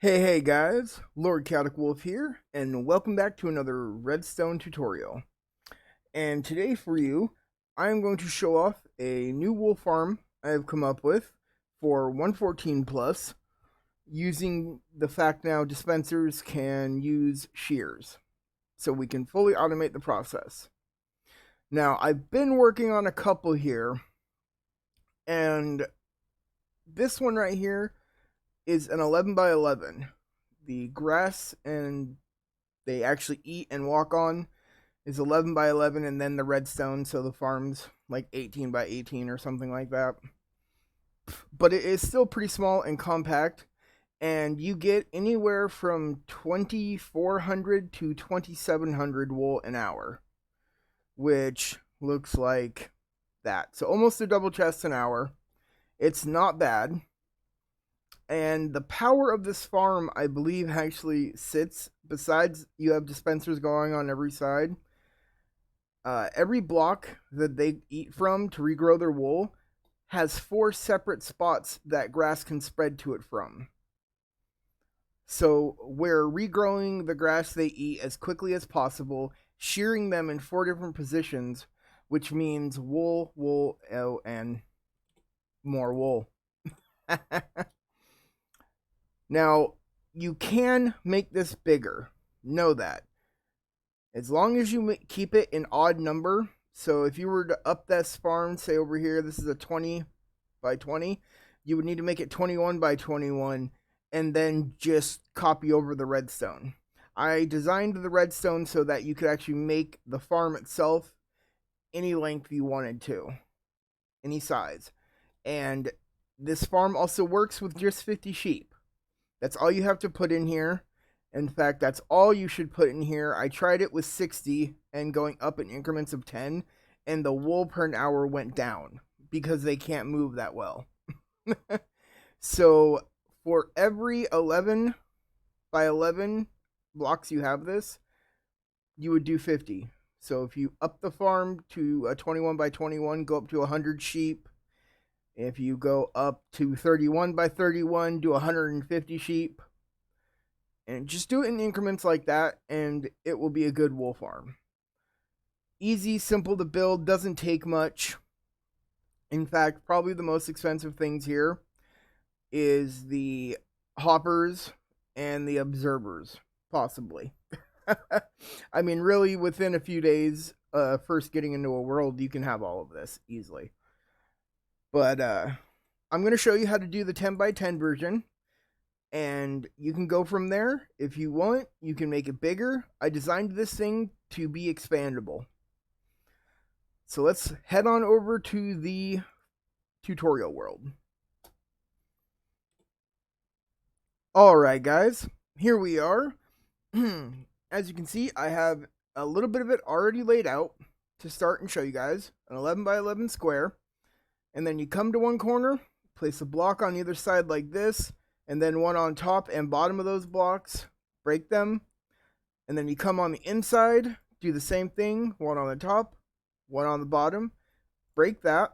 Hey guys, LordChaoticWolf here, and welcome back to another Redstone tutorial. And today for you, I am going to show off a new wool farm I have come up with for 114 plus, using the fact now dispensers can use shears, so we can fully automate the process. Now, I've been working on a couple here, and this one right here is an 11 by 11. The grass and they actually eat and walk on is 11 by 11, and then the redstone, so the farm's like 18 by 18 or something like that. But it is still pretty small and compact, and you get anywhere from 2400 to 2700 wool an hour, which looks like that. So almost a double chest an hour. It's not bad. And the power of this farm, I believe, actually sits, besides you have dispensers going on every side, every block that they eat from to regrow their wool has 4 separate spots that grass can spread to it from. So we're regrowing the grass they eat as quickly as possible, shearing them in 4 different positions, which means wool, wool, and more wool. Now, you can make this bigger. Know that. As long as you keep it an odd number. So if you were to up this farm, say over here, this is a 20 by 20, you would need to make it 21 by 21 and then just copy over the redstone. I designed the redstone so that you could actually make the farm itself any length you wanted to, any size. And this farm also works with just 50 sheep. That's all you have to put in here. In fact, that's all you should put in here. I tried it with 60 and going up in increments of 10, and the wool per hour went down because they can't move that well. So for every 11 by 11 blocks you have this, you would do 50. So if you up the farm to a 21 by 21, go up to 100 sheep. If you go up to 31 by 31, do 150 sheep. And just do it in increments like that, and it will be a good wool farm. Easy, simple to build, doesn't take much. In fact, probably the most expensive things here is the hoppers and the observers, possibly. I mean, really, within a few days, first getting into a world, you can have all of this easily. But I'm going to show you how to do the 10 by 10 version, and you can go from there. If you want, you can make it bigger. I designed this thing to be expandable. So let's head on over to the tutorial world. Alright guys, here we are. As you can see, I have a little bit of it already laid out to start and show you guys. An 11 by 11 square. And then you come to one corner, place a block on either side like this, and then one on top and bottom of those blocks, break them. And then you come on the inside, do the same thing, one on the top, one on the bottom, break that.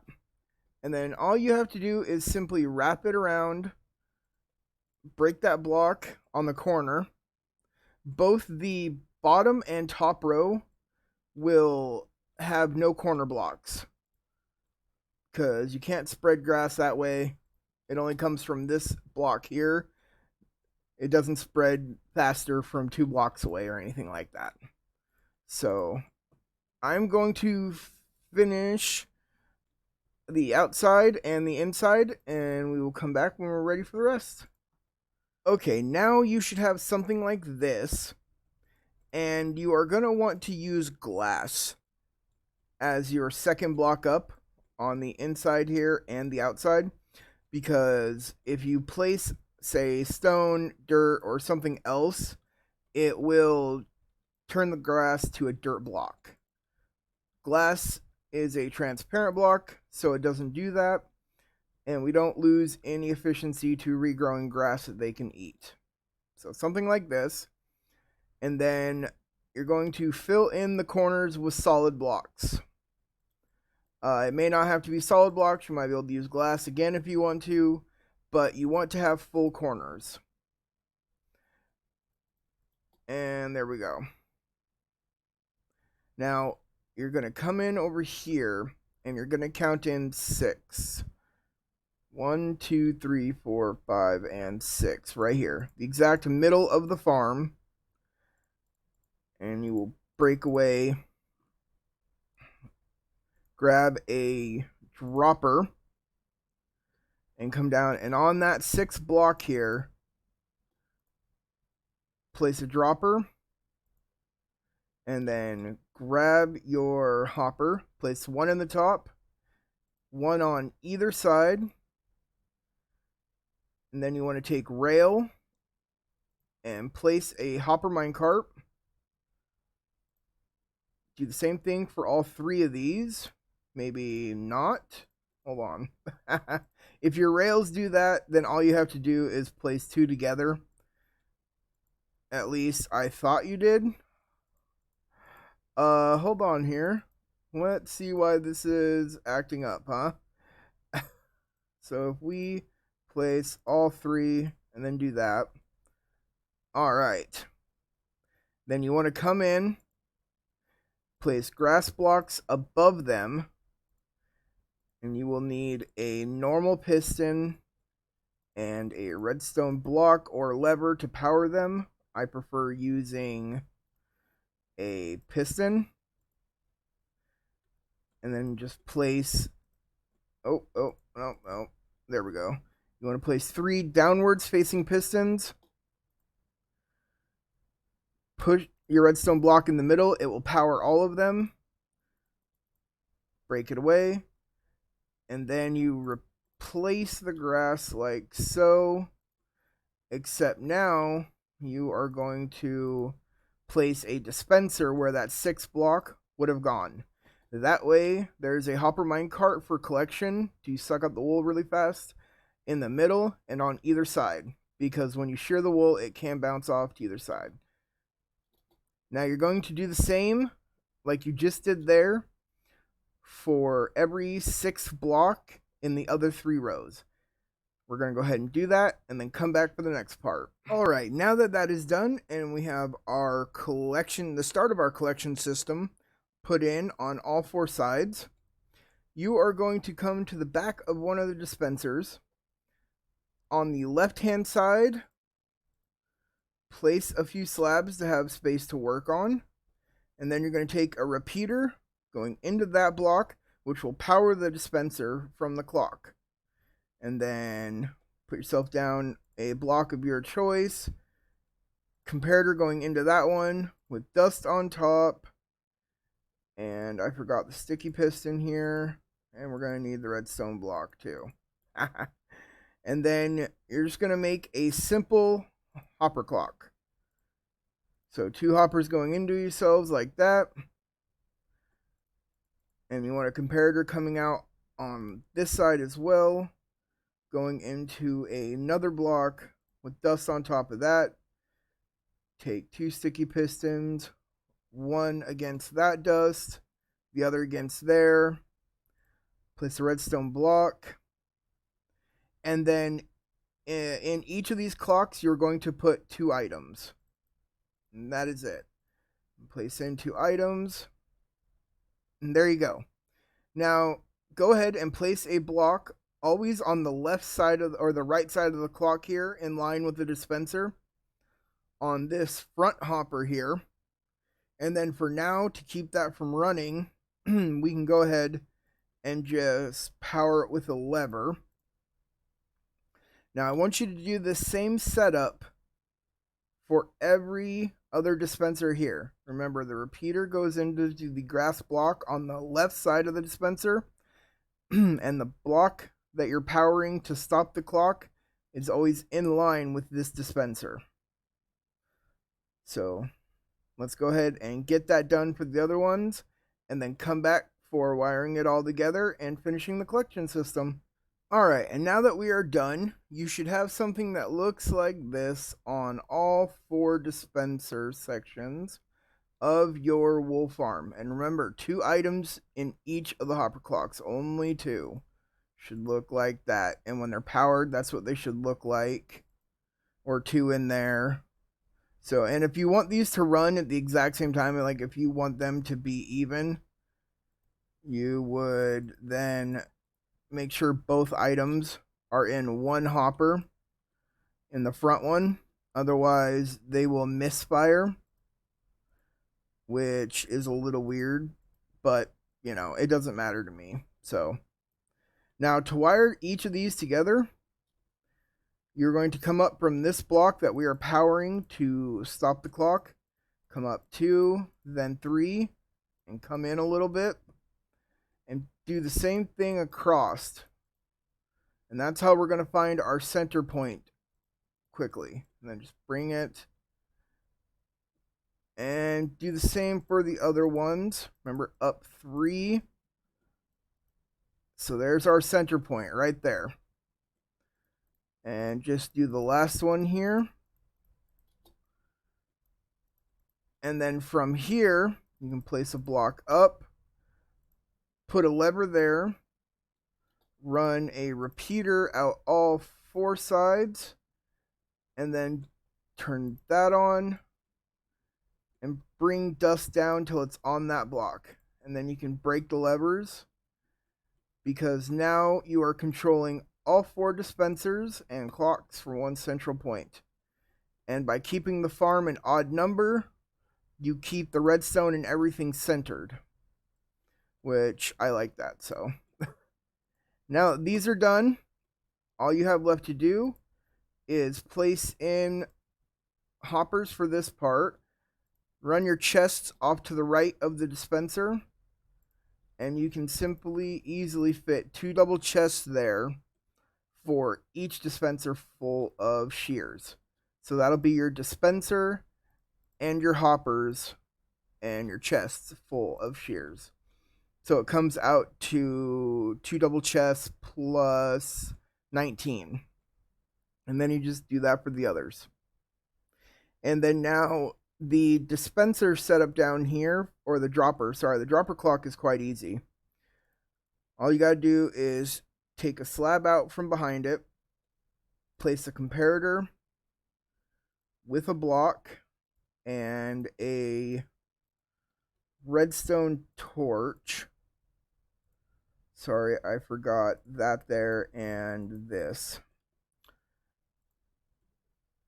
And then all you have to do is simply wrap it around, break that block on the corner. Both the bottom and top row will have no corner blocks, because you can't spread grass that way. It only comes from this block here. It doesn't spread faster from 2 blocks away or anything like that. So I'm going to finish the outside and the inside, and we will come back when we're ready for the rest. Okay, now you should have something like this, and you are going to want to use glass as your second block up on the inside here and the outside, because if you place, say, stone, dirt, or something else, it will turn the grass to a dirt block. Glass is a transparent block, so it doesn't do that, and we don't lose any efficiency to regrowing grass that they can eat. So something like this, and then you're going to fill in the corners with solid blocks. It may not have to be solid blocks. You might be able to use glass again if you want to, but you want to have full corners. And there we go. Now, you're going to come in over here, and you're going to count in 6. 1, 2, 3, 4, 5, and 6 right here. The exact middle of the farm. And you will break away, grab a dropper, and come down. And on that 6th block here, place a dropper. And then grab your hopper, place 1 in the top, 1 on either side. And then you want to take rail and place a hopper minecart. Do the same thing for all 3 of these. Maybe not. Hold on. If your rails do that, then all you have to do is place 2 together. At least I thought you did. Hold on here. Let's see why this is acting up, huh? So if we place all 3 and then do that. Alright. Then you want to come in, place grass blocks above them, and you will need a normal piston and a redstone block or lever to power them. I prefer using a piston. And then just place, no, there we go. You want to place 3 downwards facing pistons. Push your redstone block in the middle. It will power all of them. Break it away. And then you replace the grass like so. Except now you are going to place a dispenser where that 6th block would have gone. That way, there's a hopper minecart for collection to suck up the wool really fast in the middle and on either side. Because when you shear the wool, it can bounce off to either side. Now you're going to do the same like you just did there for every 6th block in the other 3 rows. We're going to go ahead and do that and then come back for the next part. Alright, now that that is done and we have our collection, the start of our collection system put in on all 4 sides, you are going to come to the back of one of the dispensers. On the left hand side, place a few slabs to have space to work on. And then you're going to take a repeater going into that block, which will power the dispenser from the clock. And then put yourself down a block of your choice. Comparator going into that one with dust on top. And I forgot the sticky piston here. And we're going to need the redstone block too. And then you're just going to make a simple hopper clock. So 2 hoppers going into yourselves like that. And you want a comparator coming out on this side as well, going into another block with dust on top of that. Take 2 sticky pistons, 1 against that dust, the other against there. Place a redstone block. And then in each of these clocks, you're going to put 2 items. And that is it. Place in 2 items. And there you go. Now, go ahead and place a block always on the left side of or the right side of the clock here, in line with the dispenser, on this front hopper here. And then for now, to keep that from running, we can go ahead and just power it with a lever. Now, I want you to do the same setup for every other dispenser here. Remember, the repeater goes into the grass block on the left side of the dispenser, and the block that you're powering to stop the clock is always in line with this dispenser. So let's go ahead and get that done for the other ones, and then come back for wiring it all together and finishing the collection system. Alright, and now that we are done, you should have something that looks like this on all 4 dispenser sections of your wool farm. And remember, 2 items in each of the hopper clocks, only 2. Should look like that. And when they're powered, that's what they should look like. Or 2 in there. So, and if you want these to run at the exact same time, like if you want them to be even, you would then make sure both items are in one hopper in the front one. Otherwise, they will misfire, which is a little weird, but you know, it doesn't matter to me. So now to wire each of these together, you're going to come up from this block that we are powering to stop the clock. Come up 2, then 3, and come in a little bit. And do the same thing across. And that's how we're going to find our center point quickly. And then just bring it. And do the same for the other ones. Remember, up 3. So there's our center point right there. And just do the last one here. And then from here, you can place a block up, put a lever there, run a repeater out all 4 sides, and then turn that on, and bring dust down till it's on that block. And then you can break the levers, because now you are controlling all 4 dispensers and clocks from one central point. And by keeping the farm an odd number, you keep the redstone and everything centered, which I like that. So now these are done. All you have left to do is place in hoppers for this part, run your chests off to the right of the dispenser, and you can simply easily fit 2 double chests there for each dispenser full of shears. So that'll be your dispenser and your hoppers and your chests full of shears. So it comes out to 2 double chests plus 19. And then you just do that for the others. And then now the dispenser setup down here, or the dropper clock is quite easy. All you gotta do is take a slab out from behind it, place a comparator with a block and a redstone torch. Sorry, I forgot that there and this.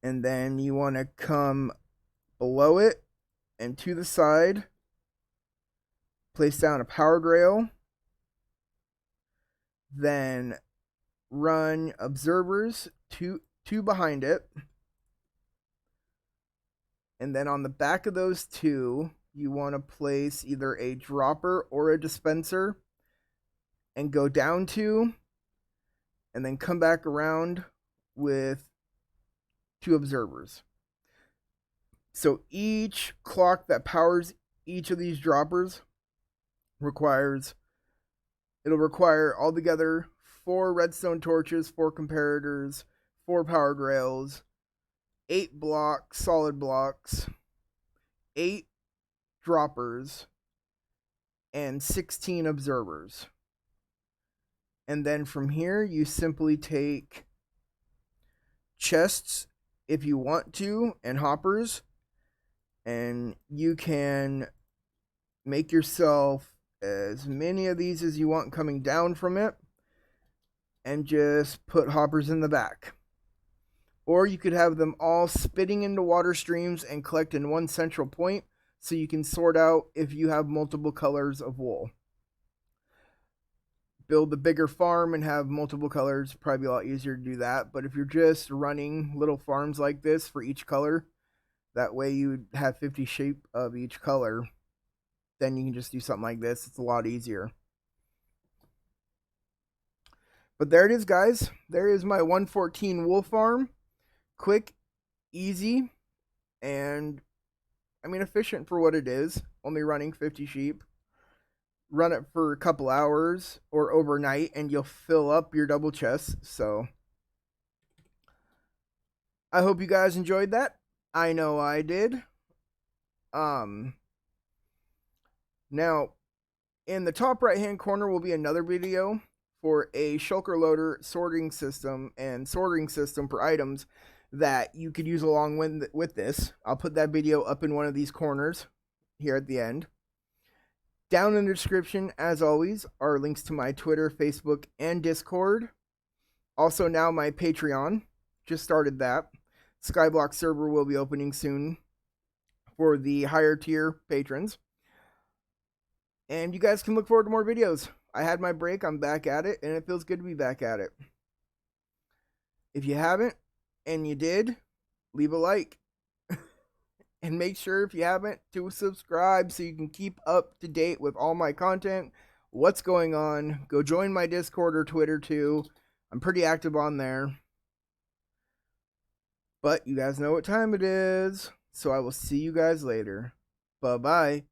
And then you want to come below it and to the side, place down a powered rail, then run observers two behind it, and then on the back of those 2, you want to place either a dropper or a dispenser and go down 2, and then come back around with 2 observers. So each clock that powers each of these droppers it'll require altogether 4 redstone torches, 4 comparators, 4 powered rails, 8 blocks, solid blocks, 8 droppers, and 16 observers. And then from here, you simply take chests if you want to, and hoppers, and you can make yourself as many of these as you want coming down from it, and just put hoppers in the back. Or you could have them all spitting into water streams and collect in one central point, so you can sort out if you have multiple colors of wool. Build a bigger farm and have multiple colors, probably a lot easier to do that. But if you're just running little farms like this for each color, that way you have 50 sheep of each color, then you can just do something like this. It's a lot easier. But there it is, guys. There is my 114 wool farm. Quick, easy, and I mean efficient for what it is. Only running 50 sheep. Run it for a couple hours or overnight and you'll fill up your double chests. So I hope you guys enjoyed that. I know I did. Now in the top right hand corner will be another video for a shulker loader sorting system and sorting system for items that you could use along with this. I'll put that video up in one of these corners here at the end. Down in the description, as always, are links to my Twitter, Facebook, and Discord. Also now my Patreon. Just started that. Skyblock server will be opening soon for the higher tier patrons. And you guys can look forward to more videos. I had my break, I'm back at it, and it feels good to be back at it. If you haven't, and you did, leave a like. And make sure, if you haven't, to subscribe so you can keep up to date with all my content, what's going on. Go join my Discord or Twitter too. I'm pretty active on there. But you guys know what time it is, so I will see you guys later. Bye-bye.